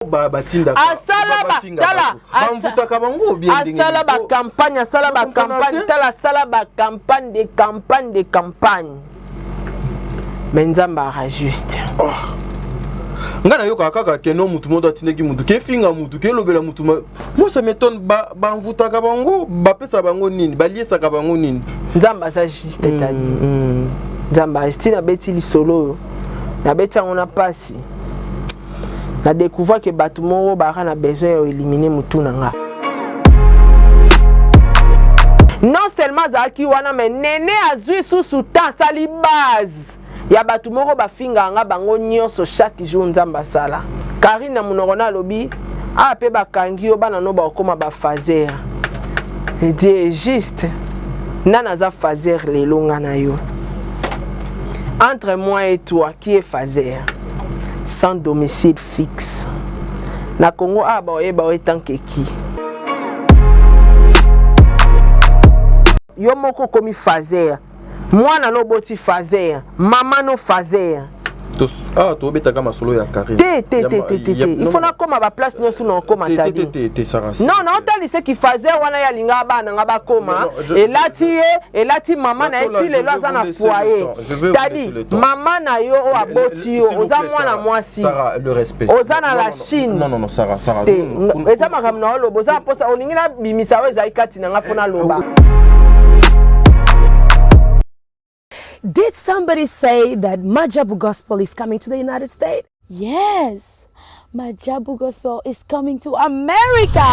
asala ba campagne tala sala ba campagne de campagne mais nzamba juste ngana yoka kaka keno mutu modo atineki mutu ke finga mutu ke lobela mutu moi ça m'étonne ba mvutaka bango ba pesa bango nini ba liesa ka bango nini nzamba ça juste tadi nzamba stina beti li solo na beti on a passé na découvert que batu moko baka na besoin d'éliminer mutu nanga non seulement zaki wana mais nene azui sous temps sali base ya batu moko bafinga nga bango nyonso chaque jour nzamba sala Karine na munokona lobi a pe bakangi yo bana no ba okoma ba fazer dit juste nana za fazer lelo nga na yo entre moi et toi qui est fazer sans domicile fixe na Congo a ba tant que qui yo moko komi fazer moi na loboti fazer maman no fazer to beta kama solo ya Karine il faut na koma ba place nyosu na koma tadi non non tali ce qui fazer wana ya linga bana nga ba koma et lati maman na eti le loza na foyer tadi maman na yo o aboti yo oza mwana mwasi Sarah le respect oza na la Chine non Sarah eza makam na lobo oza posa oningi na bimisa we za ikati na nga fona loba. Did somebody say that Majabu Gospel is coming to the United States? Yes, Majabu Gospel is coming to America.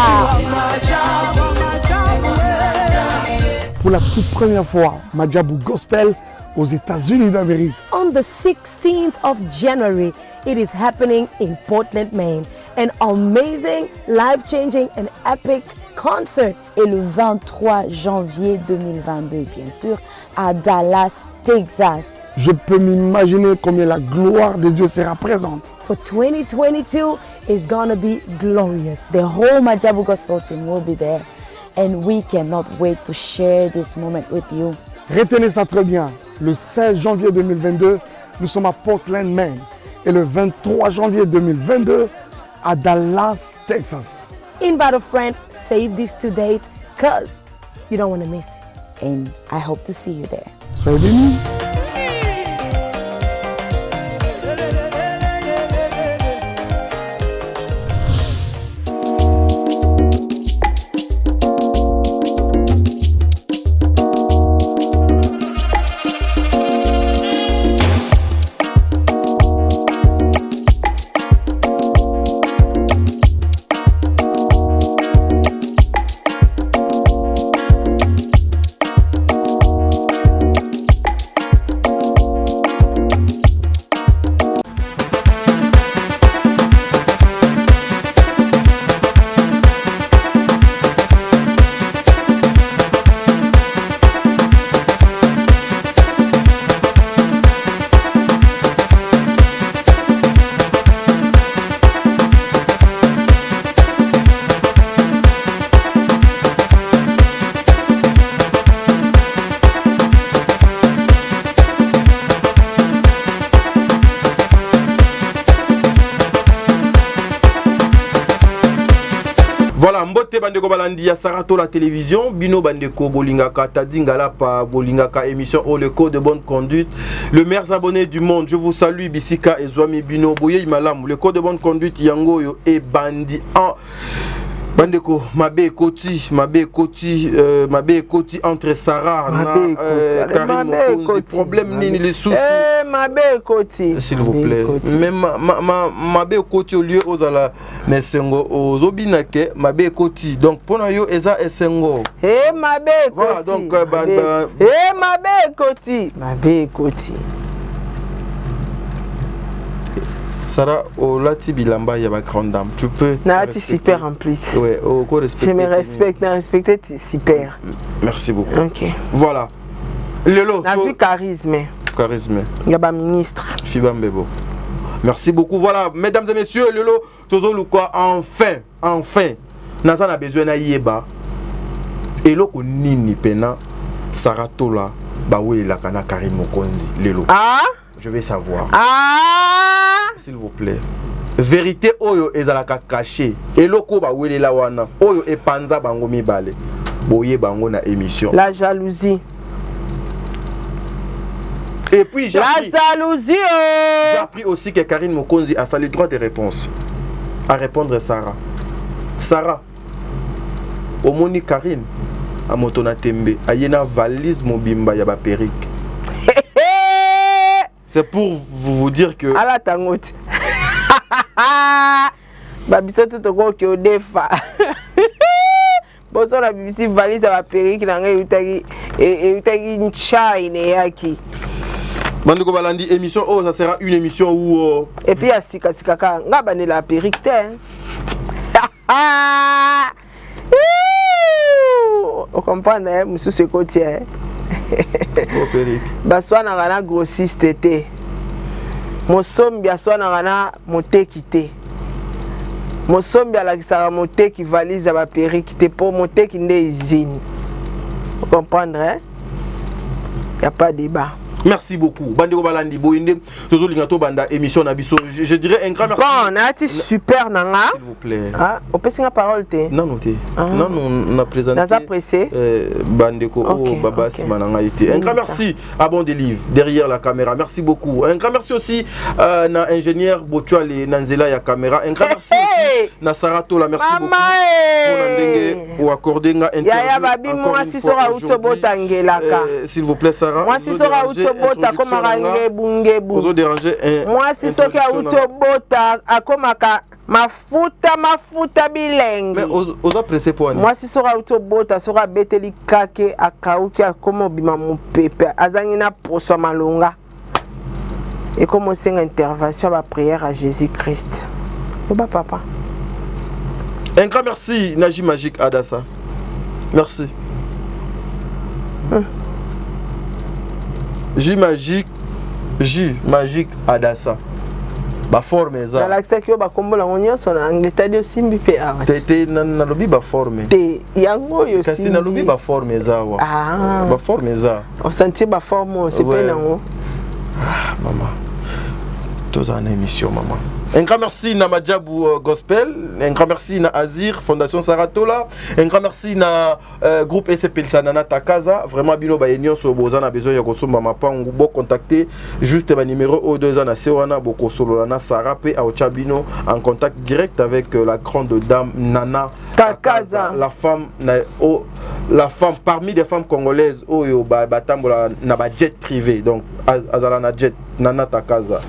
Pour la toute première fois, Majabu Gospel aux États-Unis d'Amérique. On the 16th of January, it is happening in Portland, Maine. An amazing, life-changing and epic concert. Et le 23 janvier 2022, bien sûr, à Dallas, Texas. Je peux m'imaginer combien la gloire de Dieu sera présente. For 2022 is gonna be glorious. The whole Majabu Gospel team will be there. And we cannot wait to share this moment with you. Retenez ça très bien. Le 16 janvier 2022, nous sommes à Portland, Maine. Et le 23 janvier 2022, à Dallas, Texas. Invite a friend, save these 2 dates, because you don't want to miss it. And I hope to see you there. Soyez bénis. Voilà, mbote bandeko balandi ya Sarato la télévision, bino bandeko bolingaka tadingala pa bolingaka émission au le code de bonne conduite. Le meilleur abonné du monde, je vous salue Bisika et Zwami Bino Boye Malam, le code de bonne conduite yangoyo et bandi en bandeko mabe koti entre Sarah na Karine Mokonzi problème nini les sous mabe koti s'il vous plaît même mabe koti au lieu aux ala nesengo aux obinake mabe koti donc pona yo eza esengo mabe koti voilà donc mabe koti Sarah, au lati bilamba ya ba grande dame. Tu peux. Nati super en plus. Ouais, au co respecter. Je me respecte, na respecter super. Merci beaucoup. OK. Voilà. Lelo. Nazi charisme. Charisme. Yaba ministre. Fiba Mbebo. Merci beaucoup. Voilà, mesdames et messieurs, Lelo tozo lukwa enfin. Naza na besoin na yeba. Eloko nini pena Sarah Tola ba wele la kana Karine Mokonzi Lelo. Ah? Je vais savoir. Ah! S'il vous plaît. vérité oyo ezalaka caché eloko ba welela wana oyo epanza bango mibale boye bango na émission la jalousie. Et puis j'ai jalousie appris aussi que Karine Mokonzi a sa le droit de réponse à répondre à Sarah omoni Karine a motona tembe ayena valise mobimba ya ba perruque. C'est pour vous dire que ala tangote babiso tout ko ki odefa boso la bibisi valise ya ba perruque na ngai utaki nchai ne yaki. Bandeko balandi émission oh ça sera une émission où et puis ya sika ka nga bane la perruque te. On comprend monsieur ce côté. Baswana ngana grossiste te. Mosombi aswana ngana moteki te. Mosombi alakisaka moteki valise ba perruque te pour moteki nde usine. Vous comprendre? Y a pas débat. Merci beaucoup. Bandeko balandi boyinde tozo lingato banda émission na biso. Je dirais un grand merci. Bon, on a été super nanga. S'il vous plaît. Ah, on peut la parole te. Non non te. Non on a présenté. Naza pressé. Bandeko Baba Simananga été. Un grand merci à Bon Delive derrière la caméra. Merci beaucoup. Un grand merci aussi na ingénieur Botuale Nanzela ya caméra. Un grand merci aussi na Sarato la merci beaucoup. Pour ndenge ou accorder nga interview. Ya babi moi si sera uto botangelaka. S'il vous plaît Sarah. Moi si sera uto bota komaka ngebu. Vous déranger un. Moi si soki uto bota akomaka mafuta bilenge. Mais oza pressé pour moi si sera uto bota sera beteli kake akauki akomo bima mupepe azangi na poso malonga. Et comme on sait une intervention à la prière à Jésus-Christ. Oba papa. Un grand merci Naji Magique Adassa. Merci. J Magique Adassa. Ba forme za. La laxa ki ba kombola onyo so na ngeta dio simbi pe awa. Tete na lobi ba forme. Te yango yo simbi. Kasi na lobi ba forme za wa. Ah. Ba forme za. On sentit ba forme c'est pas nango. Ah maman. Tous en émission maman. Un grand merci na Madjabou Gospel, un grand merci na Azir Fondation Saratola, un grand merci na groupe SCP Sanana Takaza. Vraiment bino ba union so bozana besoin ya kosomba mapangu bo contacter juste ba numéro O2 na Sewana boko solo na Sarape a Ochabino en contact direct avec la grande dame Nana Takaza, la femme parmi les femmes congolaises oyo batambola na ba jet privé donc azala na jet Nana Takaza.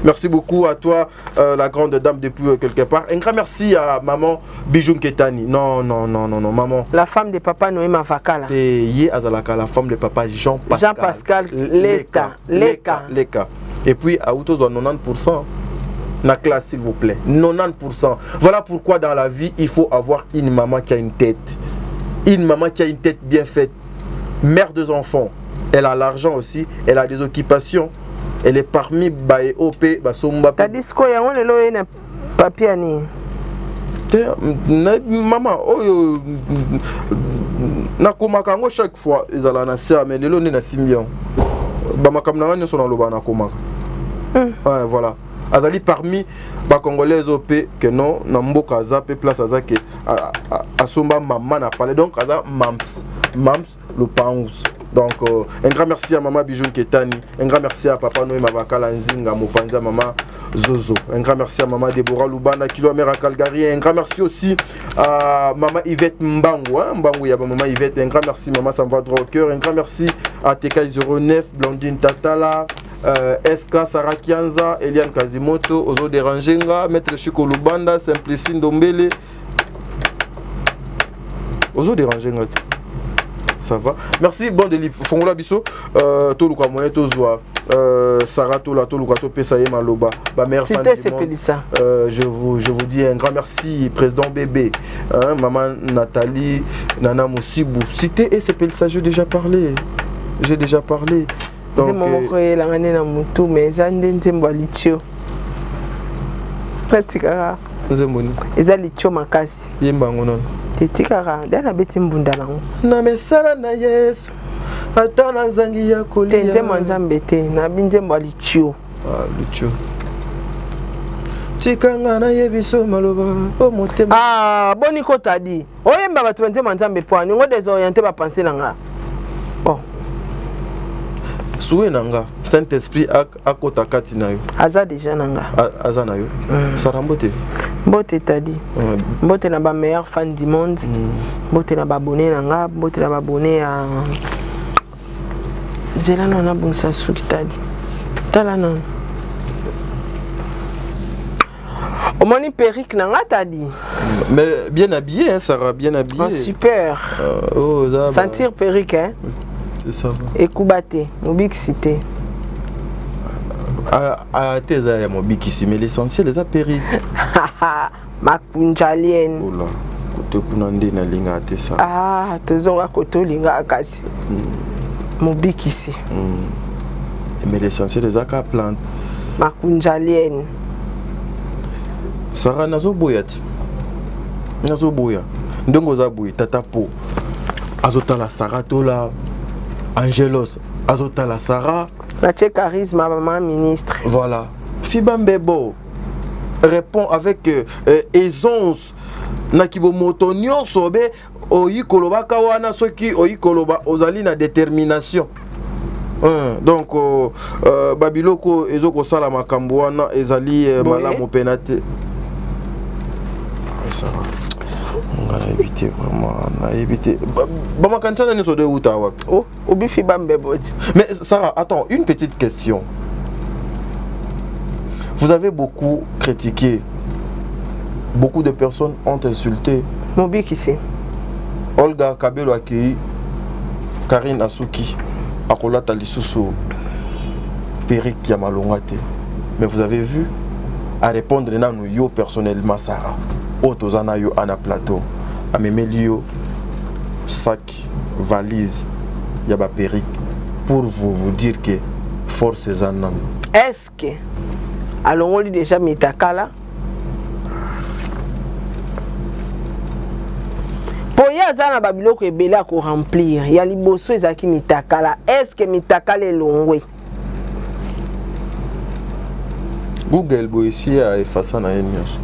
Merci beaucoup à toi la grande dame depuis quelque part. Un grand merci à maman Bijou Ketani. Non maman. La femme de papa Noé Mavakala. Yé azalaka la femme de papa Jean-Pascal Leka. Et puis à Outos 90%. La classe s'il vous plaît. 90%. Voilà pourquoi dans la vie il faut avoir une maman qui a une tête. Une maman qui a une tête bien faite. Mère deux enfants. Elle a l'argent aussi. Elle a des occupations. Elle est parmi Bae OP, Basomba. T'as dit quoi, on est là, na papier ni. Maman, oh, na komaka ngo chaque fois, ils allaient na ça, mais le na simbion. Bamakam na ngani sona loba na komaka. Ouais, voilà. Azali parmi ba congolais OP que non, na mboka za pe place azake asomba maman na parlé donc aza mams le pangus. Donc un grand merci à maman Bijou Ketani, un grand merci à papa Noé Mavakala Nzinga Mopanza maman Zozo, un grand merci à maman Deborah Lubana Kilomera Calgary, un grand merci aussi à maman Yvette Mbangu, Mbangu ya maman Yvette, un grand merci maman ça me va droit au cœur, un grand merci à TK09 Blondine Tatala, SK Sarah Kianza, Eliane Kazimoto, Ozo Derangenga, Maître Chiko Lubanda, Simplicine Dombele, Ozo Derangenga. Ça va. Merci, bon délire. Fongola biso. Toluka moyen tozwa. Sarah Tola Toluka to pesaye maloba. Ba mère fan du monde. Je vous dis un grand merci, président bébé. Hein, maman Nathalie, Nana Moussibou. Cité et c'est ça, j'ai déjà parlé. Donc la ngane na mutu mais zande nzembo litio. Pratika. Nzemboni. Eza litio makasi. Yembango non. Tikara dana beti mbunda nango na mesala na Yesu ata na zangi ya kolia tente mwanzambe te na binzembo litio litio Tikanga na yebiso maloba o motema. Ah, boni ko tadi. Oyemba batu benze manzambe poani ngo désorienté ba penser nanga. Bon. Soué nanga Saint-Esprit akota kati na yo. Aza déjà nanga. Aza na yo. Sarambote. Mbote tadi. Mbote na ba meilleur fan du monde. Mbote na ba abonné nanga, mbote na ba abonné à Zela na bonsa suki tadi. Tala non. Omoni perruque nanga tadi. Mais bien habillé hein, Sarah, bien habillé. Oh, super. Sentir perruque hein. C'est ça. Et Koubaté, Mobixité. Teza ya Mobixi, mais l'essentiel les a perruque. Makunjalienne. Oula, kote kunande na linga ate ça. Ah, tezora koto linga akasi. Mobixi. Mais l'essentiel les a ka plante. Makunjalienne. Sarah nazo boyati. Nazo boya. Ndongo za boy tata po. Azota la Sarah tola Angelos. Azota la Sarah. La charisme maman ministre. Voilà. Fibambebo répond avec aisance. Nakibo motonio sobe oyi koloba kawana soki oyi koloba ozali na détermination. Donc Babiloko ezoko sala makambo wana ezali malamu penate. Ça va. On a évité vraiment, on a évité. Oh, obifi bambebo. Mais Sarah, attends, une petite question. Vous avez beaucoup critiqué. Beaucoup de personnes ont insulté. Mobi qui c'est? Olga Kabelo accueilli Karine Asuki, Akola Talisusu, Perik Yamalongate. Mais vous avez vu, à répondre à nous personnellement, Sarah. Otozana yo ana plateau amemelio sac valise yaba perrique pour vous dire que force zanam. Est-ce que alors on lit déjà mitakala pour ya zana babiloko ebela ko remplir ya liboso ezaki mitakala. Est-ce que mitakala elongwe? Google boisie a effacer na yenyoso.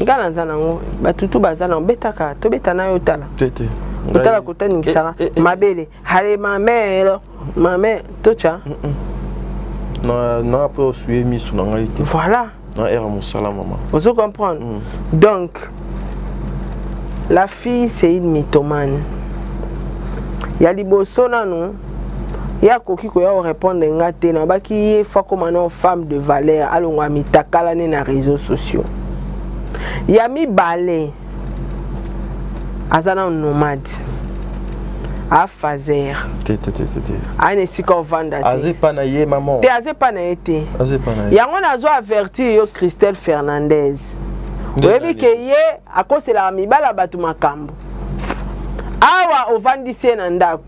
Ngana zanango batutu bazana betaka to betana yo tala. Tete. Tala kotani ngisara mabele. Hale mamelo. Mame tocha. Na po suye misu na ngaite. Voilà. Na era musala maman. Vous comprenez? Donc la fille c'est une mythomane. Ya liboso nanu ya koki ko ya répondre ngate na baki ye fa comme une femme de valeur alongwa mitakala na réseaux sociaux. Ya mi balé azana nomade a fazer a nesika ovanda te azepa na ye maman te azepa na ete yango nazo avertir yo Christelle Fernandez oyebi ke ye akosela mibala batu makambo awa ovandisi na ndako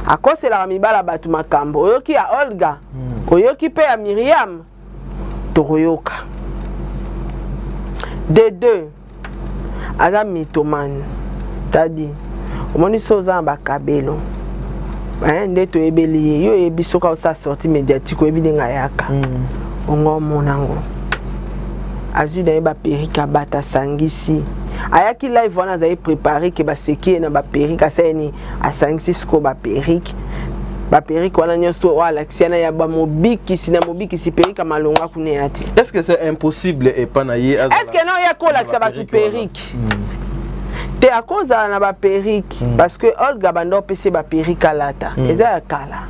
akosela mibala batu makambo oyoki ya Olga oyoki pe ya Miriam tokoyoka de deux aza mythomane tadi omoni soza bakabelo nde toyebeli yo yebi soka osa sorti médiatique oyebi ndenga yaka ongo monango azwi na ye baperike abata sangisi ayaki live wana azali préparé ke baseki na baperike asani asangisi siko baperike wana nyonso oalakisi na ya bamobikisi na mobikisi perike malonga kuna yati. Est-ce que c'est impossible et pas na ye azala? Est-ce que non ya kolakisa batu perike te akozala na baperike parce que Olga bando pese baperike alata eza ya kala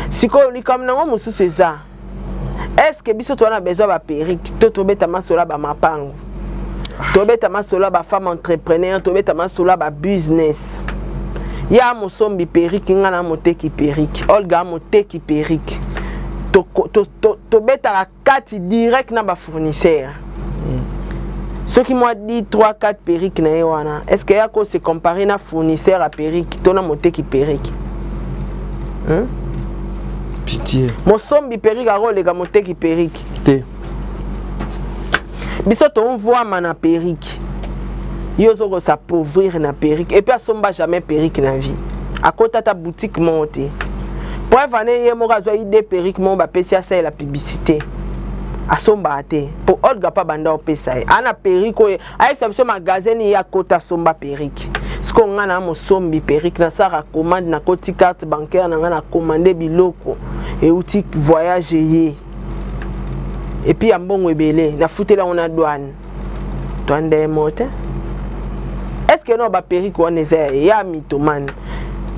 siko likam nango mosusu eza. Est-ce que biso toana besoin baperike to tobeta masola ba mapango tobeta masola ba femme entrepreneur tobeta masola ba business ya mosombi perike ngana moteki perike Olga moteki perike to beta kati direct na ba fournisseur ceux qui m'ont dit 3-4 perike na wana est-ce que yako se comparer na fournisseur à perike to na moteki perike pitié mosombi perike a rolega moteki perike te biso to voit mana perike yo zoko s'appauvrir na perike et puis asomba jamais perike na vie à côté ta boutique monte pour vaner ye mo razwa ide perike mo ba pesi asa la publicité asomba te po Olga pa banda opesa ana perike ay sabso magasin ya kota somba perike sko ngana mo sombi perike na sara commande na koti carte bancaire na ngana commander biloko et outil voyage ye et puis ya mbongo ebele na futela on a douane mote est-ce que no ba perike on est ya mitomane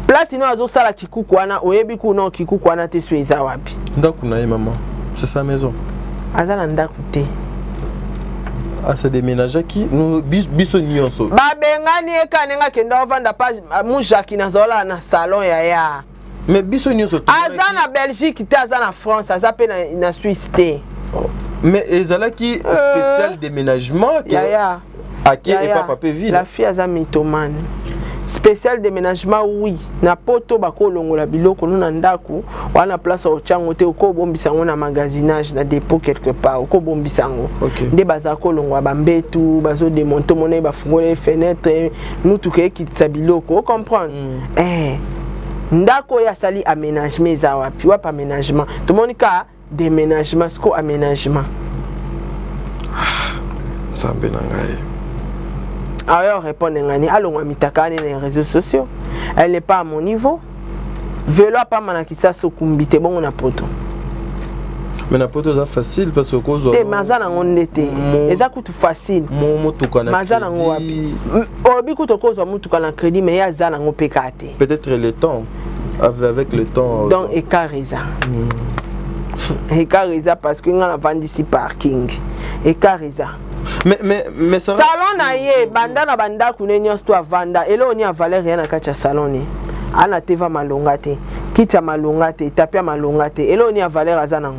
place ino azo sala kikuku wana oyebi ku no kikuku wana te sweza wapi ndaku na maman c'est sa maison azala ndaku te asa déménager qui nous biso nyonso ba bengani ekanenga kenda ovanda pa mujaki na zola na salon ya mais biso nyonso aza na Belgique te aza na France aza pe na Suisse te mais ezala qui spécial déménagement ya Aki et papa peut vivre. La fille a mitomane. Spécial déménagement oui. Na poto bako longola biloko nuna ndaku wana place au chango te ko bombisango na magasinage na dépôt quelque part ko bombisango. Nde bazako longwa bambetu bazo démonter monnaie ba fungole fenêtre mutuke kitsa biloko comprendre. Ndako ya sali aménagement za wapi wa pa aménagement. Tout le monde ka déménagement sko aménagement. Ça benangaye. Alors répondre ngani alongwa mitakane na réseaux sociaux. Elle n'est pas à mon niveau. Vélo pas manakisa sokumbite bon na poto. Mais na poto ça facile parce que cause te mazana ngondete. Eza kutu facile. Motuka na mazana ngwapi. Obi kuto cause mutuka na crédit mais ya zana ngopekate. Peut-être le temps avec le temps. Donc ekareza. Ekareza parce que ngana vandi si parking. Ekareza. Mais ça salon na ye banda na banda kunenyo sto avanda elo ni avaler rien na kacha salon ni ana teva malonga te kita malonga te tapia malonga te elo ni avaler azana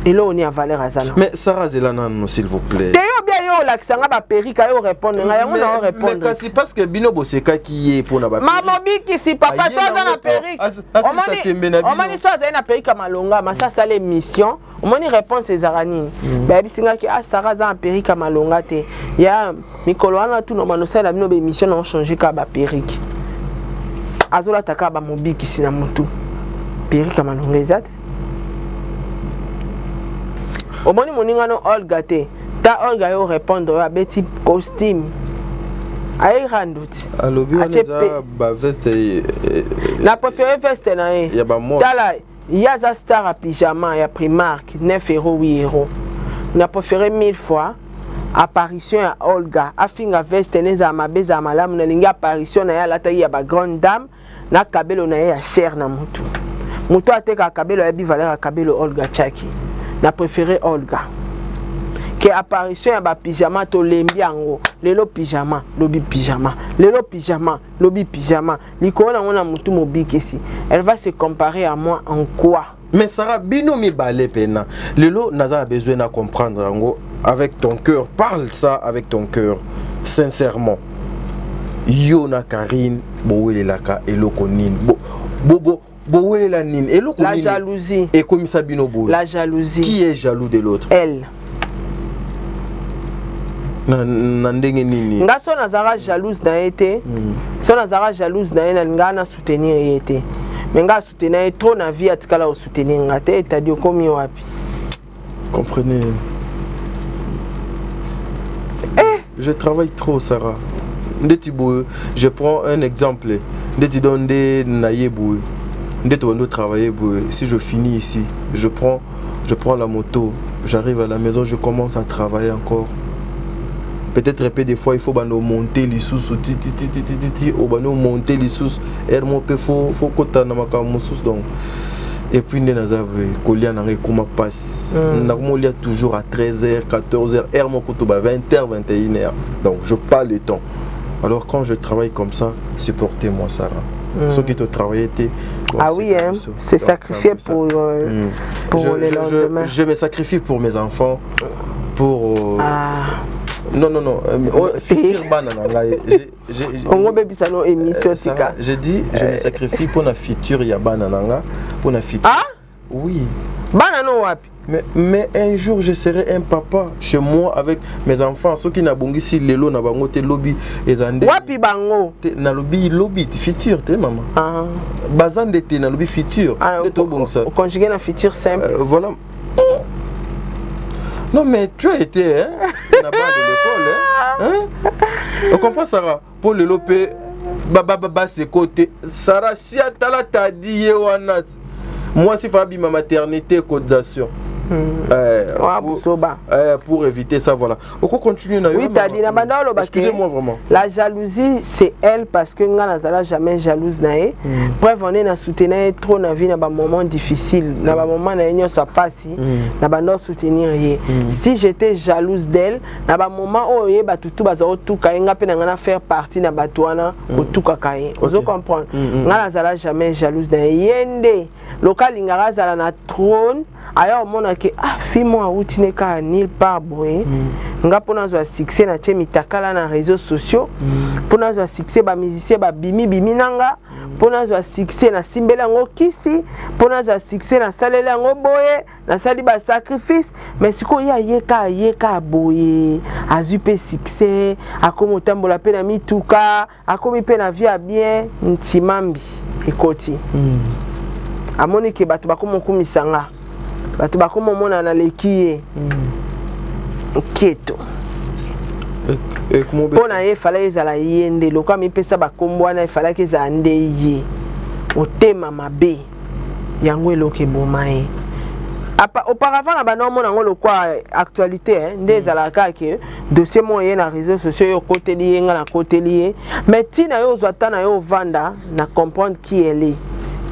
elo ni avaler azana mais Sarah Zelana non s'il vous plaît te yo bien yo la kisanga ba perika yo répondre nga yango na répondre mais kasi parce que bino boseka ki ye pona ba maman biki si papa so azana perika omani so azana perika malonga masa sale mission omoni réponse ezarani ba bisinga ki Sarah za perika malonga te ya mikolo wana tu no manosala bino be mission na changer ka ba perika azola taka ba mobiki sina mutu perika malonga ezate omoni moninga no Olga te ta Olga yo répondre à beti costume ay randuti alobi on za ba veste na préféré veste na e ya ba mo tala ya za star à pyjama ya Primark 9 €, 8 €. Na préféré 1000 fois apparition à Olga afinga veste neza mabeza malamu na linga apparition na ya lata ya ba grande dame na kabelo na ya cher na mutu mutu ateka kabelo ya bi valeur kabelo Olga Chaki na préféré Olga que apparition ya ba pyjama to lembiango lelo pyjama lobi pyjama lelo pyjama lobi pyjama likona ngona mutu mobikisi elle va se comparer à moi en quoi mais Sarah bino mi balé pena lelo naza besoin na comprendre ngo avec ton cœur parle ça avec ton cœur sincèrement yo na Karine bowele laka eloko nini bowele la nini eloko nini la jalousie et comme ça bino bo la jalousie qui est jaloux de l'autre elle na ndenge nini nga so nazara jalouse na été so nazara jalouse na ena nga na soutenir été mais nga soutenir trop na vie atikala au soutenir nga te ta dio komi wapi comprenez je travaille trop Sarah ndeti bo je prends un exemple ndeti donde na yebu ndeti wando travailler bo si je finis ici je prends la moto j'arrive à la maison je commence à travailler encore. Peut-être répéter des fois il faut monter les sous ou monter les sous faut kota na makamu sous donc et puis nous avons colia na rekuma passe normalement il y a toujours à 13h 14h heure mon koto ba 20h 21h donc je pas le temps alors quand je travaille comme ça supportez-moi Sarah ceux qui te travaillent ah oui hein c'est sacrifié pour les lendemains je me sacrifie pour mes enfants pour non futur banana je dis je me sacrifie pour la future ya banana pour la future ah oui Banano wapi. Mais un jour, je serai un papa chez moi avec mes enfants. Ceux qui n'ont pas si lelo na bango te lobby ezande. Wapi bango. Na lobby futur te maman. Ah. Bazande te na lobby futur. Au conjugué na futur simple. Voilà. Non mais tu as été hein, là-bas de l'école hein. On comprend Sarah. Pour le lopé baba c'est côté. Sarah si atala t'a dit yewanat. Moi si Fabi ma maternité cotisation. Pour éviter ça, voilà. On continue. Oui, t'as dit, excusez-moi vraiment. La jalousie, c'est elle parce que nga nazala jamais jalouse nae. Bref, on est na soutenir trop na vie na ba moment difficile, na ba moment na enyo soit pas si, na ba no soutenir rien. Si j'étais jalouse d'elle, na ba moment oh ye ba tutu ba zo tout ka nga pe na nga faire partie na ba toana au tout ka kaye. Vous comprenez? Nga nazala jamais jalouse nae. Yende local ingara zala na trône. Ailleurs mon que ah fille-moi outine ka nil pas boy nga pona zo succès na che mitakala na réseaux sociaux pona zo succès ba musicien ba bimi nanga pona zo succès na simbela ngo kisi pona zo succès na salela ngo boye na sali ba sacrifice mais siko ya yeka boye azupe succès akomo tambola pe na mituka akomi pe na vie bien ntimambi ekoti amoni ke bato bakomo kumisanga bato bakoma mona na lekiye keto pona ye fala ezala yende loka mipesa bakombo wana fala ke za nde ye otema mabe yango eloke bomaye auparavant na bana mona ngo lokwa actualité nde ezala kake dossier moyen na réseaux sociaux yo côté lié nga na côté lié mais tina yo zwata na yo vanda na comprendre qui elle est.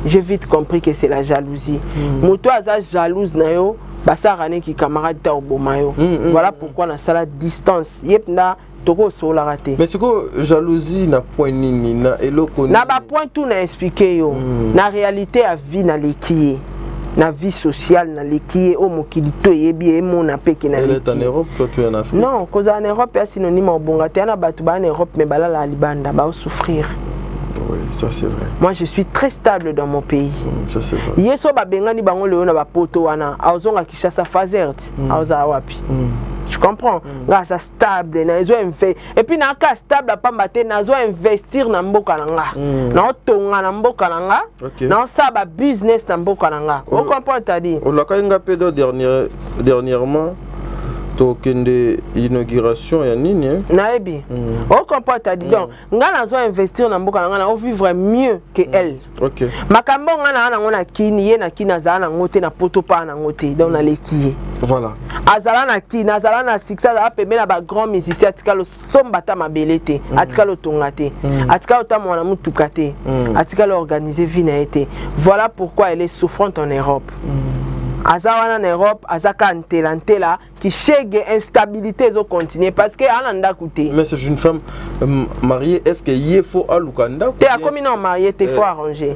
J'ai vite compris que c'est la jalousie. Moto aza jalouse na yo, basa rane ki camarade ta oboma yo. Voilà pourquoi na sala distance. Yep na toko so la raté. Mais c'est quoi jalousie na point nini na eloko na ba point tout na expliquer yo. Na réalité a vie na lekiye. Na vie sociale na lekiye o mokilito yebi e mona peke na lekiye. Elle est en Europe, toi tu es en Afrique. Non, cause en Europe est synonyme au bongate na batu ba en Europe mais bala la libanda ba souffrir. Oui, ça c'est vrai. Moi je suis très stable dans mon pays. Ça c'est vrai. Yeso ba bengani bango leo na ba poto wana azonga Kinshasa Fazert aza wapi. Tu comprends? Grâce à stable na zo et puis na ka stable pa mbate na zo investir na mboka nanga. Na otonga na mboka nanga. Na sa ba business na mboka nanga. On comprend ta dit. On l'a ka ngapé dernièrement de inauguration ya nini naebi on comprend ta dit donc nga na zo investir na mboka nga na vivre mieux que elle. OK makambo nga na ngona kini ye na kina za na ngote na poto pa na ngote donc na lekiye voilà azala na kina azala na succès azala pembe na ba grand musicien atika lo sombata mabelete atika lo tongate atika lo tamo na mutukate atika lo organiser vie na été. Voilà pourquoi elle est souffrante en Europe. Azawana en Europe, azaka antela qui chègue instabilité zo continuer parce que ananda coûté. Mais c'est une femme mariée, est-ce que il faut à Lukanda? T'es à combien non mariée, t'es faut arranger.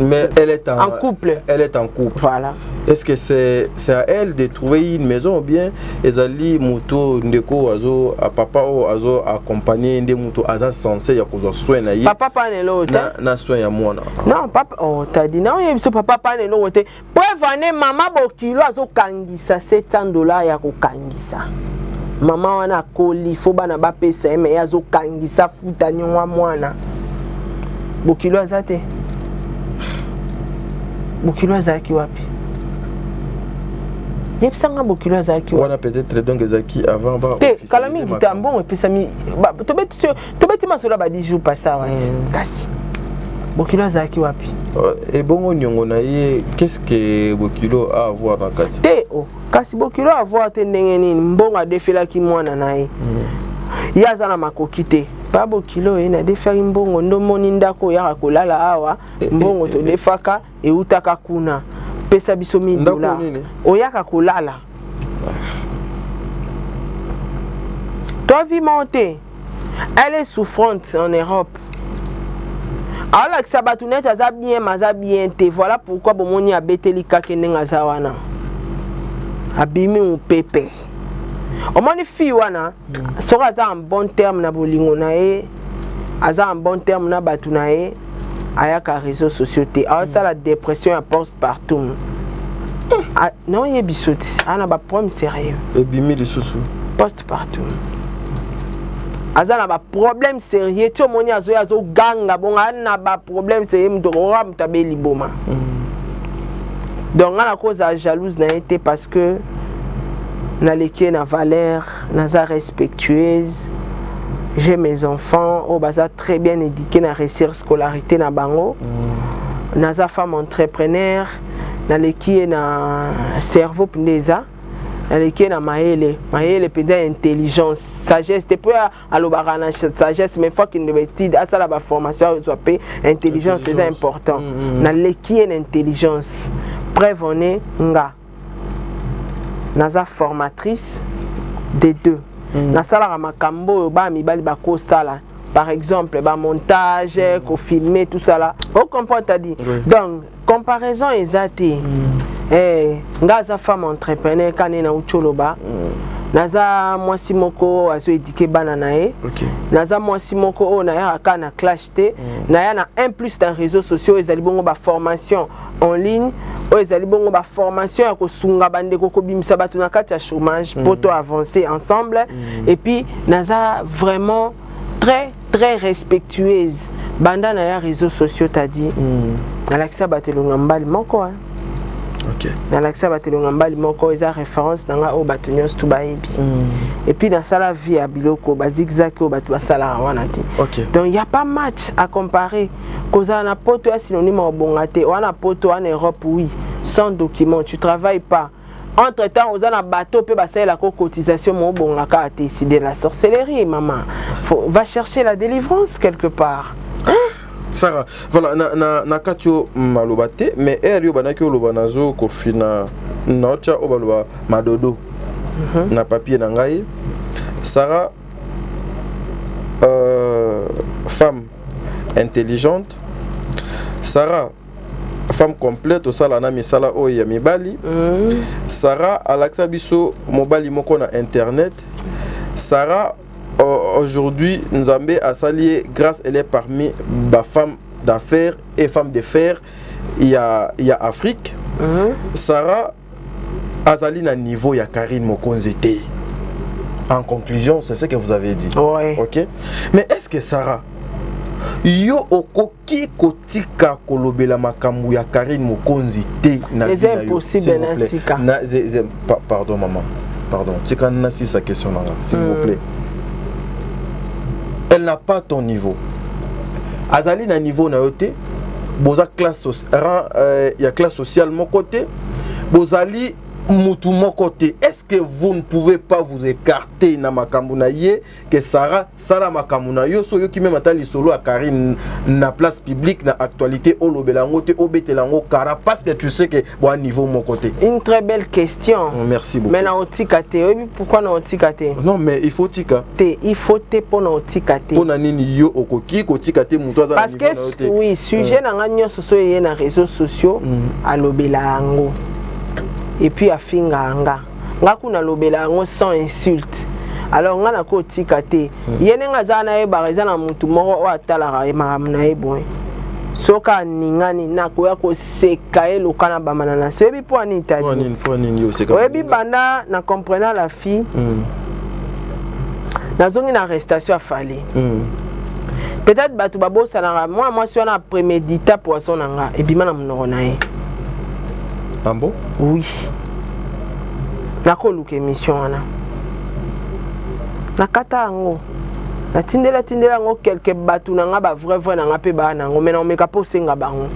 Mais elle est en couple. Elle est en couple. Voilà. Est-ce que c'est à elle de trouver une maison ou bien ezali muto ndeko azo a papa o azo accompagner ndé muto aza censé ya kozwa soin na ye. Papa pa ne lote. Na soin ya mwana. Non, papa oh t'as dit non, yebiso papa pa ne lote. Preuve ane mama bokilo azo kangisa $700 ya ko kangisa. Mama wana koli fo bana ba pesa mais azo kangisa futa nywa mwana. Bokilo azate. Bokilo azaki wapi? Yepsanga bokilo azaki wapi? Wana peut-être donc ezaki avant ba officialiser. Kalami gitambo epesami ba tobeti masola ba 10 jours passé wati. Kasi. Bokilo azaki wapi? Et bongo nyongo na ye qu'est-ce que bokilo a à voir dans kati? Te o kasi bokilo a voir te ndenge nini mbonga defela ki mwana na ye. Yaza na makoki te. Pa bokilo ena defeli mbongo ndo moni ndako ya kolala awa mbongo to defaka e utaka kuna pesa biso $1000 oyaka kolala toi vie monter elle est souffrante en Europe alors que sabatounet aza bien te voilà pourquoi bomoni abeteli kakenenga zawana abimi ou pepe. Au moins les filles wana sera en bon terme na bolingo na e aza en bon terme na batu na e aya ka réseaux sociaux te alors ça la dépression apporte partout Non, il y a bisouti. On a un problème sérieux. Et bimi de sous. Poste partout. Azana ba problème sérieux. Tu moni azo ganga bon ana ba problème sérieux mdorora mtabeli boma. Donc on a cause à jalouse n'a été parce que na leki na valeur, naza respectueuse. J'ai mes enfants au baza très bien éduqués na réussir scolarité na bango. Naza femme entrepreneur, na leki na cerveau pindeza. Aleki na maele penda intelligence sagesse te pour alobara na sagesse mais fois qu'il ne bétide à ça la formation soit paix intelligence c'est important na leki na intelligence preuve on est nga naza formatrice des deux na sala makambo ba mibali ba ko sala par exemple ba montage ko filmer tout ça là on comprend t'as dit donc comparaison exacte ngaza femme entrepreneur quand na ucholoba naza mwasi moko azo éduquer bana nae naza mwasi moko o na ya kana clash te na ya na un plus dans réseaux sociaux ezali bongo ba formation en ligne o ezali bongo ba formation ya ko sunga bande ko bimisa batu na kati ya chômage poto avancer ensemble et puis naza vraiment très respectueuse banda na ya réseaux sociaux t'a dit Alexa batelonga mbali moko OK. Dans l'accès batelonga mbali moko eza référence nanga o batunios tu baebi. Et puis dans ça la vie à biloko ba zigzag o batu basala wana ti. Donc il y a pas match à comparer. Koza na poto ya synonyme obongate, wana poto en Europe oui, sans document, tu travailles pas. Entre-temps, aux a bateau peut passer la cotisation mon bon la carte décider la sorcellerie maman. Va chercher la délivrance quelque part. Sarah, voilà, na katio malobate, mais elle yo banaki olobanazo ko fina nocha obaloba madodo. Na papier na ngai. Sarah femme intelligente. Sarah femme complète au sala na misala o ya mibali. Sarah alaksa biso mobali moko na internet. Sarah aujourd'hui, Nzambe a salié grâce elle est parmi les femmes d'affaires et femmes de fer. Il y a Afrique. Sarah Azali na niveau ya Karine Mokonzete. En conclusion, c'est ce que vous avez dit. Ouais. OK. Mais est-ce que Sarah yo okoki kotika kolobela makambu ya Karine Mokonzete na vie na yo? C'est impossible pardon maman. Pardon. Tika na si sa question là, s'il vous plaît. Elle n'a pas ton niveau. Azali na niveau na yote, boza classe y a classe sociale mon côté, bozali mutu mon côté. Est-ce que vous ne pouvez pas vous écarter na makambu na ye que Sarah sala makambu na yo so yo ki même atali solo a Karine na place publique na actualité o lobelango te obetelango kara parce que tu sais que bon niveau mon côté. Une très belle question. Merci beaucoup. Mais na otikate, pourquoi na otikate? Non mais il faut tika. Il faut te pour na otikate. Pour na nini yo okoki ko tikate mutu za na niveau na parce que oui, sujet na nganya soso ye na réseaux sociaux a lobelango. Et puis à finga anga ngakuna lobela ngo sans insulte alors ngana ko tikate yene ngazana e barizana mutu moko o atala e maramna e boy soka ningani na ko ya ko seka e lokana bamana na sebi po ani tadi po ani yo seka oyebi banda na comprenant la fille nazongi na arrestation a fallait peut-être batu babo sana moi suis na prémédita poisson nanga et bima na mnoko na e. Ah bon? Oui. Nako luke émission wana. Nakata ango. Na tindela ngo quelques batu nanga ba vrai nanga pe ba nango mais na omeka posenga bango.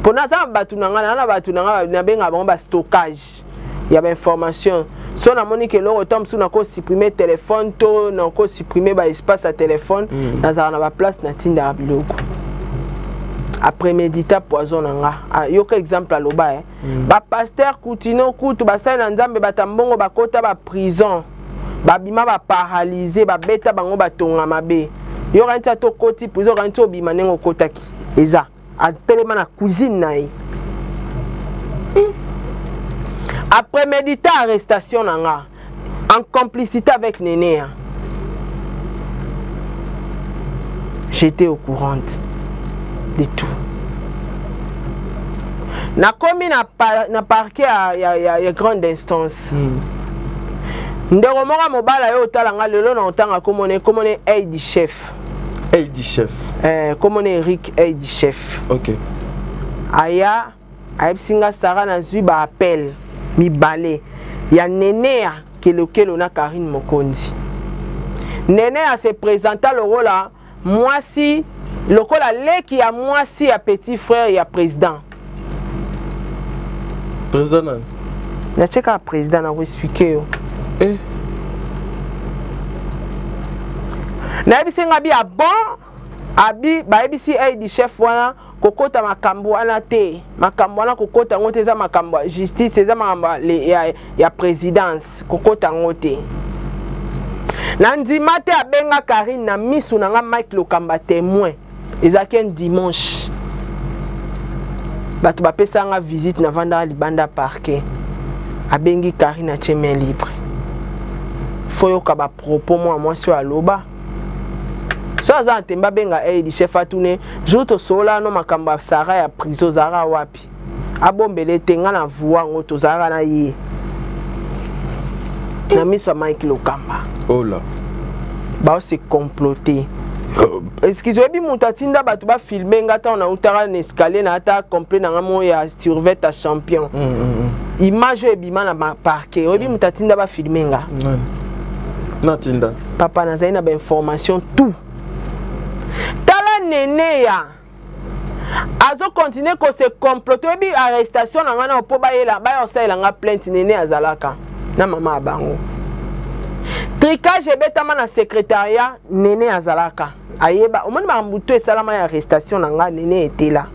Pona za batu nanga na batu nanga na benga bango ba stockage. Il y a information. So na moni que l'autre tombe sous nako supprimer téléphone to nako supprimer ba espace à téléphone na za na ba place na tinda biloko. Après médita poison nanga yoka exemple aloba ba pasteur Koutino kutu ba sa na nzambe batambongo bakota ba prison ba bima ba paralysé ba beta bango batonga mabe yoka ntia to koti prison ka ntia obima nengo kotaki eza a telema na cuisine nae après médita arrestation nanga en complicité avec Nénéa j'étais au courant de tout. Na komi na parquet ya grande instance. Ndeko moko mobala yo talanga lelo na otanga komone aide chef. Aide chef. Komone Eric aide chef. OK. Aya ayebsinga Sarah na zui ba appel mibale ya Nenea kelokelo na Karine Mokondi. Nenea se présenta le rôle là mwasi lokola leki ya mwasi ya petit frère ya président. Président. Na cheka président na expliquer yo. Na bisenga bi bon abi ba ebisi aide chef wana kokota makambo wana te makambo wana kokota ngote za makambo justice za makambo ya présidence kokota ngote na ndima te abenga Karine na misu na nga Mike Lokamba témoin ezaki un dimanche bato bapesa nga visite na vanda libanda parquet abengi Karine a main libre foyo ka ba propos moi sur aloba so aza ntemba benga aide chef atune joto sola no makamba Sarah ya prison zara wapi abombele tenga na voix ngoto zara na ye na miso Mike Lokamba. Oh là. Ba se comploter. Excusez bi mutatinda batu ba filmer ngata on a utara na escalier na ata complet na ngamo ya survêt à champion. Image ebima na parquet. Obi mutatinda ba filmer nga. Natinda. Papa na zaina ba information tout. Tala Nenea. Azo continuer ko se comploter bi arrestation na ngana po ba yela ba osela nga plainte Nenea azalaka. Na mama abango. Tricage ebetama na secrétariat Nenea azalaka. Ayeba omoni mambuto esalama ya arrestation na nga Nenea était là.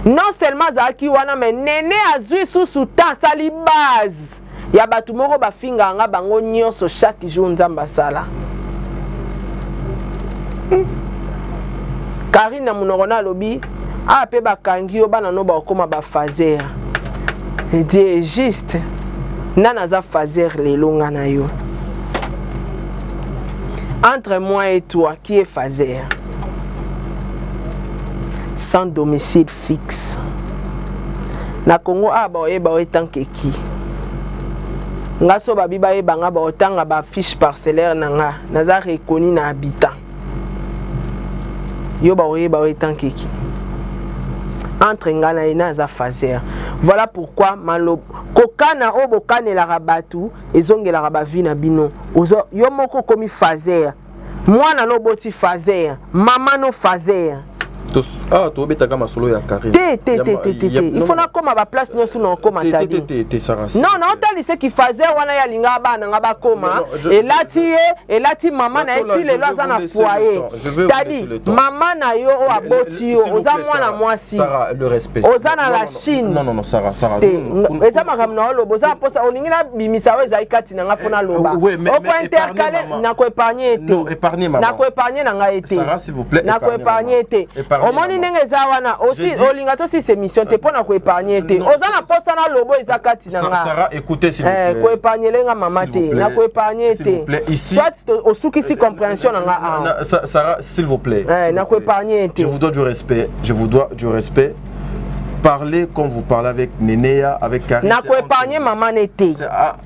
Non seulement azalaki wana mais Nenea azui sous temps sali base. Ya batu moko bafinga nga bango nyonso chaque jour nzamba sala. Karine na munokona lobi a pe bakangi yo bana no ba okoma ba fazer. Dit juste nana za fazer lelo nga na yo. Entre moi et toi, qui est fazer? Sans domicile fixe. Na Congo a ba oyeba oetan keki. Nga so babi ba yeba nga ba otanga ba fiche parcellaire na nga naza reconnu na habitant. Yo ba oyeba oetan keki. Entre nga na ina za fazer. Voilà pourquoi malo kokana obokane la rabatu ezonge la rabavi na bino ozo yo moko komi fazer mwana loboti fazer mama no fazer to beta kama solo ya Karine il faut na koma ba place nyosu na koma tadi non non tali se ki fazer wana ya linga bana nga ba koma elati mama na eti le loza na foyer tadi mama na yo o aboti yo oza mwana mwasi Sarah le respect oza na la Chine non Sarah eza makamna lobo za posa olingi na bimisa we za ikati na nga fona loba o ko intercaler na ko épargner te non épargner maman na ko épargner na nga été Sarah s'il vous plaît na ko épargner te omoni ndenge za wana aussi olinga to si c'est mission te pona ko épargner te oza na posa na lobo eza kati na nga Sarah écoutez s'il vous plaît ko épargner lenga mama te na ko épargner te soit osuki si compréhension na nga Sarah s'il vous plaît na ko épargner te je vous dois du respect parler comme vous parlez avec Nenea, avec Karine. Na ko épargner maman n'était.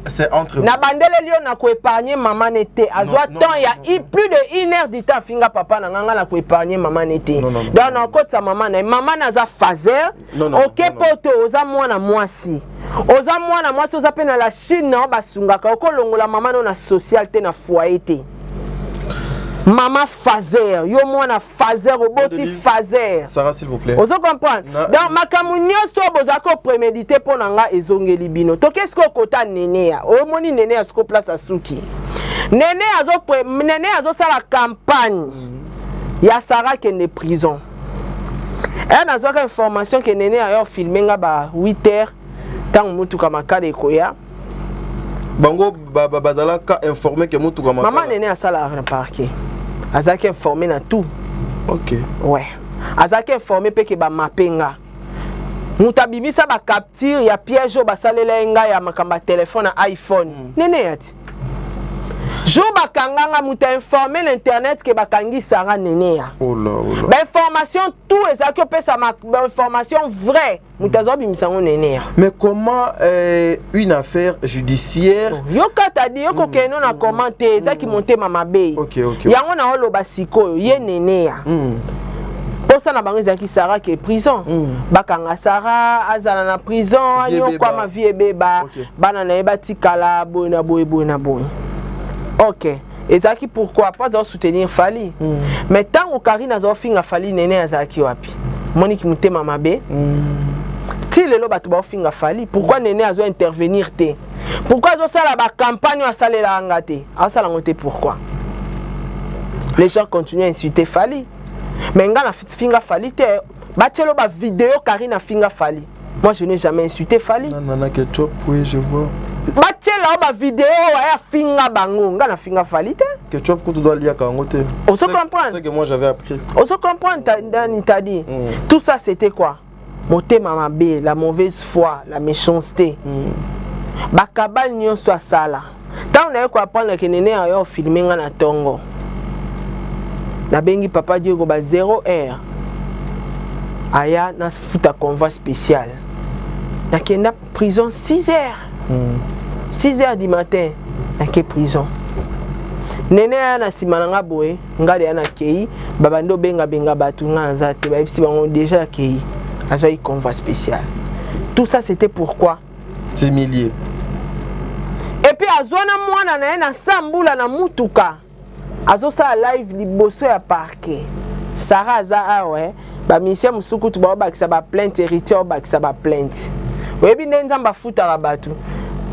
C'est entre vous. Na bandele lio na ko épargner maman n'était. Azwa temps il y a plus de 1 heure du temps finga papa na nganga na ko épargner maman n'était. Donc na kota maman na maman na za fazer. OK poto oza mwana mwasi. Oza mwana mwasi oza pe na la Chine na basungaka ko longola maman no na social te na foyer te. Maman fazer, yo mwana fazer, oboti fazer. Sarah s'il vous plaît. Ozo comprendre. Donc makamu nyonso bozako préméditer pour nanga ezongeli bino. To qu'est-ce que kota Nenea? O moni Nenea sko place à Suki. Nenea azo sala campagne. Ya Sarah qui est en prison. Elle a une information que Nenea a filmé ba 8h tant mutuka makade koya. Bango bazala ka informé que mutuka makade. Maman Nenea sala parquet. Azaki informé na tout. OK. Ouais. Azaki informé pe ke ba mapenga. Mutabimisa ba capture ya piège ba salela nga ya makamba téléphone na iPhone. Nenea ati. jour bakanganga muta informer l'internet que bakangi Sarah Nenea. Oh là. Ba information tout ezaki opesa ma information vraie muta zo bimisango Nenea. Mais comment une affaire judiciaire Yoka tadi yoko keno na commenter ezaki monter mama be. OK. Yango na oloba sikoyo ye Nenea. Pour ça na bango ezaki Sarah qui est prison. Bakanga Sarah azala na prison anyokwa ma vie beba bana na eba tikala boy. OK. Ezaki pourquoi pas za soutenir Fali. Mais tant que Karine azo finga Fali nene azaki wapi. Monique mutema mabe. Ti lelo batu ba finga Fali. Pourquoi nene azo intervenir te? Pourquoi azo sala ba campagne a salela ngate? Asala ngote pourquoi? Les gens continuent à insulter Fali. Mais nga na finga Fali te. Bachelo ba vidéo Karine a finga Fali. Moi je n'ai jamais insulté Fali. Nana ketchup, oui, je vois. Bachela ba vidéo ya finga bango, nga na finga Fali te. Ketchup que tu dois lire quand tu On se comprend. C'est que moi j'avais appris. On se comprend t'as dit. Tout ça c'était quoi? Motema mabe, la mauvaise foi, la méchanceté. Bakabal nyonso sala. Tant on a quoi apprendre que nene ayo filmer nga na tongo. Na bengi papa Diego ba 0h. Aya na futa convoi spécial. Na kenda prison 6h. 6h du matin, na ke prison. Nene na simananga boy, ngade ana kei, babando benga batu nga nzate, ba bisi bango déjà kei. Azoyi convoi spécial. Tout ça c'était pourquoi? C'est milliers. Et puis azwana mwana na na sambula na mutuka. Azo sa live liboso ya parquet. Sarah za awe, ba misia musuku tu ba bakisa ba plainte héritier ba bakisa ba plainte. Webi nenzamba futa ba batu.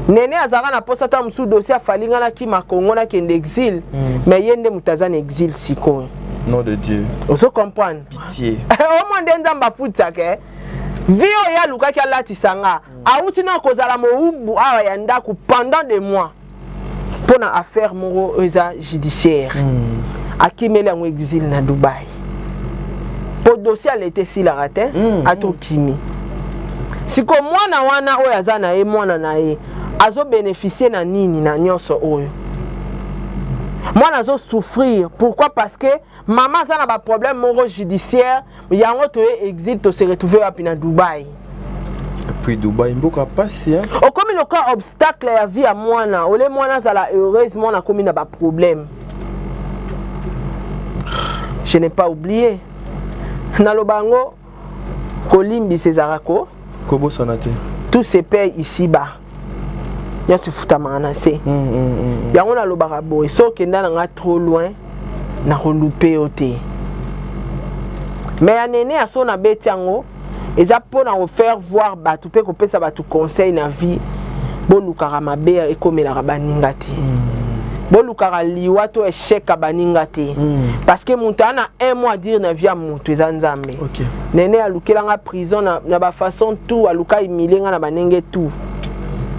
Nene azara na posa ta musu dossier afalinga na ki makongo na kende exil. Mais yende mutazana exil siko. Nom de Dieu. On se comprend. Pitié. Au moins nenzamba futa ke. Vio ya luka ki alati sanga. Auti na kozala moumbu awa ya ndaku pendant des mois. Pour na affaire moro eza judiciaire. Akimele en exil na Dubaï. Pour dossier elle était si la ratin ato kimi. Siko mwana wana oyo azana e mwana na e azo bénéficier na nini na nyonso oyo. Mwana azo souffrir. Pourquoi? Parce que maman azana ba problème moro judiciaire, yango to exil to se retrouver à na Dubaï. Et puis Dubaï mboka passi hein. O comme le cas obstacle ya vie à mwana, ole mwana zala heureusement na komi na ba problème. Je n'ai pas oublié. Na lobango kolimbi Césarako. Kobo sanate. Tout se paye ici-bas. Y'a se fouta manase. Y'a on a le barabo. Et so kenda nga trop loin, na reloupé ote. Mais à nene à son abetiango, ils a pour nous faire voir batu pe ko pesa batu conseil na vie. Bon lukara mabe e comme la rabaningati. Bon lukara liwato échec abaningati. Parce que montana un mois dire na via mutu ezanzambe. OK. Nene a lukela nga prison na ba façon tout aluka imilenga na banenge tout.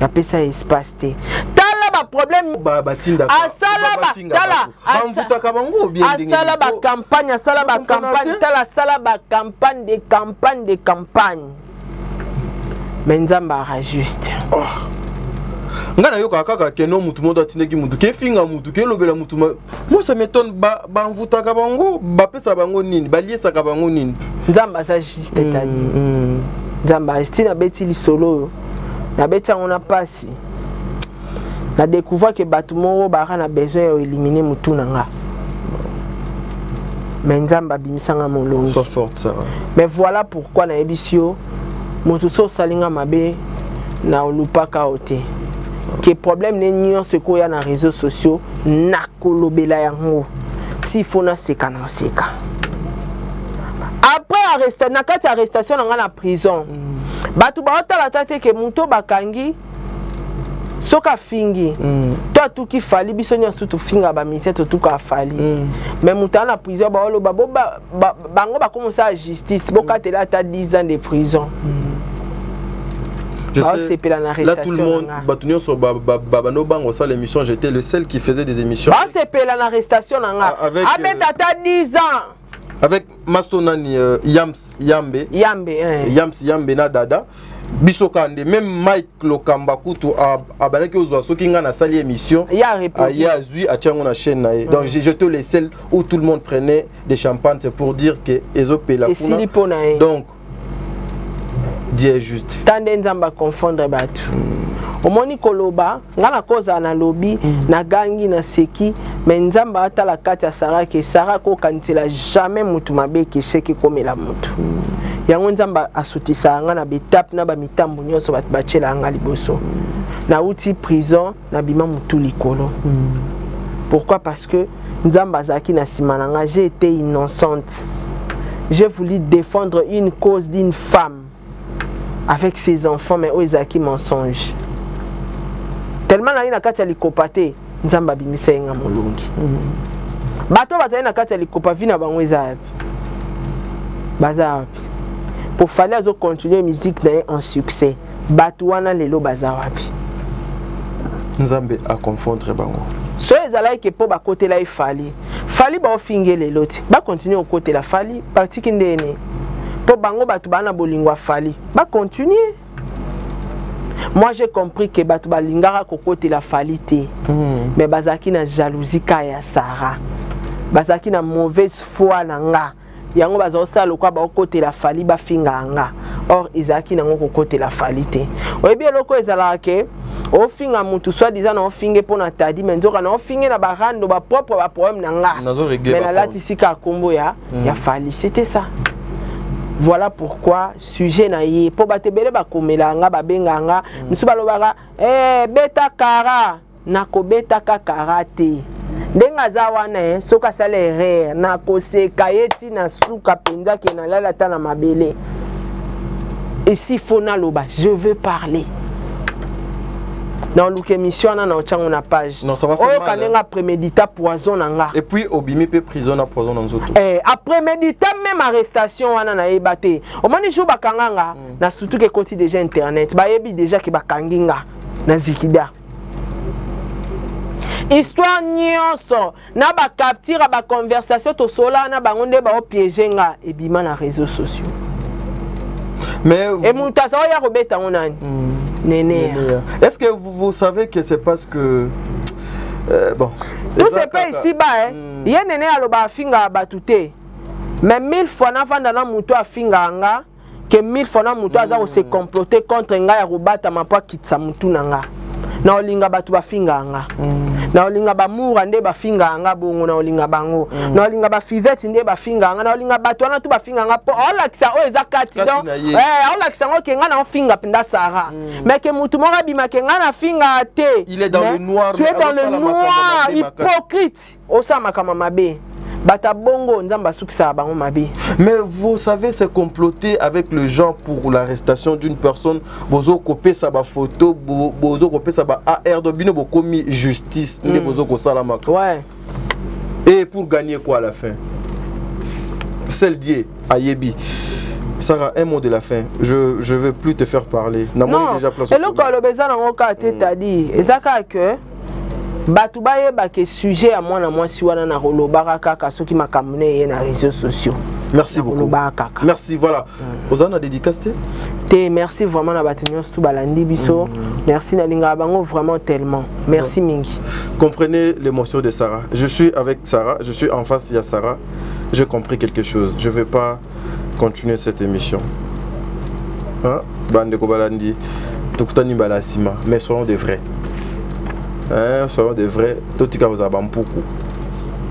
Na pesa espace te. Tala ba problème batinda. Asala ba tala. Amvuta kabango bien dingi. Asala ba campagne, asala ba campagne, tala asala ba campagne de campagne. Menzamba juste. Ngana yoka kaka keno mutu modo atindeki mutu ke finga mutu ke lobela mutu moi ça m'étonne ba mvuta kabango ba pesa bango nini ba liesa kabango nini nzamba ça juste tadi nzamba stina beti li solo na beti on a passé na découvert que batu moro ba na besoin de éliminer mutu nanga mais nzamba bimisanga molongi sois forte ça mais voilà pourquoi na ebisio mutu so salinga mabe na olupaka ote que problème n'est ni ce qu'il y a dans les réseaux sociaux na kolobela yango si faut na seka na seka après arrestation na kati arrestation na la prison batu ba otala tate ke muto bakangi soka fingi toi tout qui fali biso nyoso tout finga ba misete tout ka fali mais muta na prison ba olo bango ba commencer à justice boka tela ta 10 ans de prison. Je sais, là tout le monde, l'émission, j'étais le seul qui faisait des émissions. C'est l'arrestation. Avec 10 ans. avec Mastonani Yams Yambe na dada biso kande même Mike Lokamba kutu abanaki ozwa soki nga na sali émission ya zui atiango na chaîne na donc je te les celles où tout le monde prenait des champagnes, c'est pour dire que ezopela kuna donc Dieu juste tande nzamba confondre batu omoni koloba nga na koza na lobi na gangi na seki mais nzamba atala kati ya Sarah ke Sarah ko kanitela jamais mutu mabe ke sheki komela mutu yango nzamba asutisa nga na betape na ba mitambo nyonso bat bachela nga liboso na uti prison na bima mutu likolo pourquoi parce que nzamba zaki na simana nga j'ai été innocente, j'ai voulu défendre une cause d'une femme avec ses enfants mais oezaki mensonge tellement na ina kati ya likopate nzamba bimisa yenga molungi bato bazali na kati ya likopa vina bango ezabi bazabi pour fallait azo continuer musique na en succès bato wana lelo bazawapi nzambe a confondre bango so ezalaki ke po bakotela ifali fali ba ofinge lelo ti ba continuer okotela fali parti ndene po bango bato bana bolingwa fali ba continuer. Moi j'ai compris que bato balingara kokote la falité mais bazaki na jalousie ka ya Sarah bazaki na mauvaise foi na nga yango bazosa lokwa ba kokote la fali ba finga nga or izaki na ngoko kokote la falité oyebi loko ezala ke o finga mutu soit disant na finge pona tadi mais nzoka na finge na barando ba propre ba problème na nga mais na lati sika kombo ya fali c'était ça. Voilà pourquoi sujet na ye po batebele ba komela nga ba benga nga musu balobaka beta kara na ko beta ka karate ndenga za wana soka sala erreur na ko seka yeti na suka penza ke na lala ta na mabele ici fona loba je veux parler dans l'émission na ochango na page non ça va faire mal kanenga prémédita poison nga et puis obimi pe prison na poison dans autres après médita même arrestation wana na ebate o moni jou bakanganga na surtout que côté déjà internet ba yebi déjà que bakanginga na zikida histoire nyonso na ba capture ba conversation to sola na bango nde ba o piéger nga ebima na réseaux sociaux mais et mutaza ya robeta onani Néné. Est-ce que vous savez que c'est parce que bon tout c'est pas ici bas il y a néné aloba finga batute mais 1000 fois na vanda na muto a finga nga que 1000 fois na muto aza se comploter contre nga ya robata mapa kitsa mutu nanga na olinga batu ba finga nga na olinga ba mura nde ba finga nga bongo na olinga bango na olinga ba fivette nde ba finga nga na olinga batu wana tu ba finga nga po olakisa o ezakati donc olakisa ngo ke nga na finga pinda Sarah mais que mutu mora bima ke nga na finga te il est dans le noir tu es dans le noir hypocrite osama kama mabe bata bongo nzamba sukisa bango mabe. Mais vous savez c'est comploter avec le gens pour l'arrestation d'une personne bozo copier sa ba photo bozo copier sa ba AR do bino bokomi justice nde bozo ko salama ouais et pour gagner quoi à la fin celle die ayebi Sarah, un mot de la fin. Je veux plus te faire parler. Non, déjà place. Et le colobeza na ngoka teta dit ezaka que batu baye ba ke sujet à moi na moi si wana na rolobaka kaka soki makamune na réseaux sociaux. Merci beaucoup. Merci, voilà. Ozana dédicace te merci vraiment na batinyo tout balandi biso. Merci na linga bango vraiment tellement. Merci mingi. Comprenez l'émotion de Sarah. Je suis avec Sarah, je suis en face de Sarah. J'ai compris quelque chose. Je vais pas continuer cette émission. Hein? Bande ko balandi. Tokutani balasima, mais soyons des vrais. Hein, soyons des vrais. Totika vous abampuku.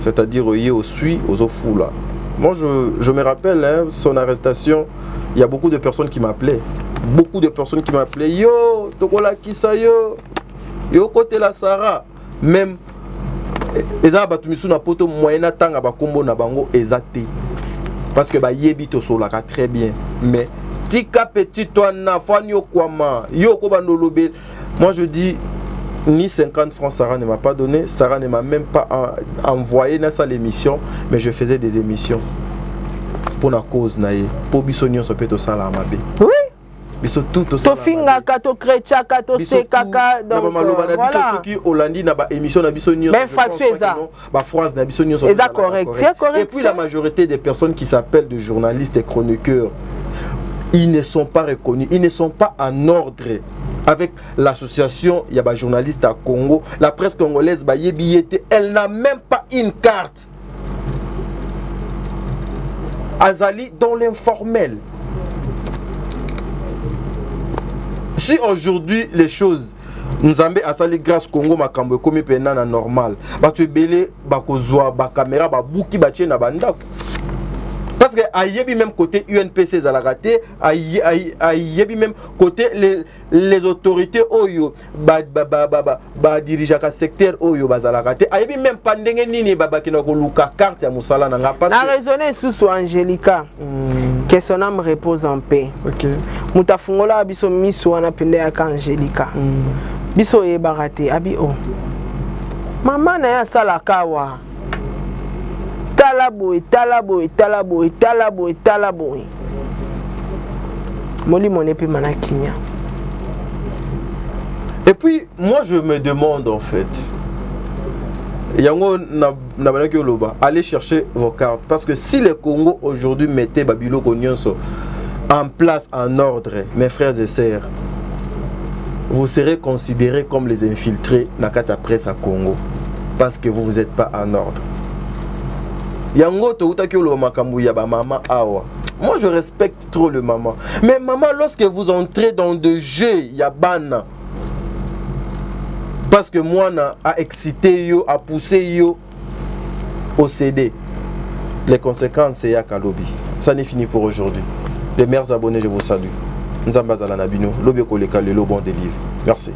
C'est-à-dire au sui, aux fous là. Moi, je me rappelle, hein, son arrestation, il y a beaucoup de personnes qui m'appelaient. Beaucoup de personnes qui m'appelaient. Yo, Tokola Kisa, yo, côté la Sarah. Même, Eza Batumisu na poto moyena tanga ba kombo na bango ezate. Parce que ba yebi to solaka très bien. Mais, tika petit toi na fani yo kwama, yo ko bandolobe. Moi, je dis, ni 50 francs Sarah ne m'a pas donné, Sarah ne m'a même pas envoyé dans l'émission, mais je faisais des émissions pour la cause naïe, pour bisonnion so peut au salamabe. Oui. biso tout tofingaka tokretchaka tosekaka donc voilà soki olandi na ba émission na biso nyonso mais fraction eza ba phrase na biso nyonso eza correct c'est correct. Et puis la majorité des personnes qui s'appellent de journalistes et chroniqueurs, ils ne sont pas reconnus, ils ne sont pas en ordre avec l'association Yaba Journalistes à Congo. La presse congolaise, elle n'a même pas une carte. Azali dans l'informel. Si aujourd'hui les choses Nzambe asali grâce Congo makambo komi pena na normal, ba tu belé ba kozwa ba caméra ba buki ba tchena bandako. Parce que ayebi même côté UNPC za la raté, ayebi même côté les autorités oyo ba dirigeaka secteur oyo ba za la raté, ayebi même pas ndenge nini baba kina ko luka carte ya musala na nga parce que na raisonner sous Angelica. Que son âme repose en paix. OK. Mutafungola biso miso wana pende ya Angelica. Biso e baraté abi o. Mama na ya sala kawa. Talabo. Moli monepe manakinya. Et puis moi je me demande en fait, Yango na banaki oloba, allez chercher vos cartes parce que si le Congo aujourd'hui mettait Babilo Konyonso en place en ordre, mes frères et sœurs, vous serez considérés comme les infiltrés na kata presse à Congo parce que vous n'êtes pas en ordre. Yango to utaki oloba makambu ya ba mama awa. Moi je respecte trop le maman. Mais maman, lorsque vous entrez dans des jeux yabana, parce que moi a excité yo, a poussé yo au CD, les conséquences c'est Yakalobi. Ça n'est fini pour aujourd'hui. Les meilleurs abonnés, je vous salue. Nzamba Zala Nabino, Lobeko Leka, le bon délivre. Merci.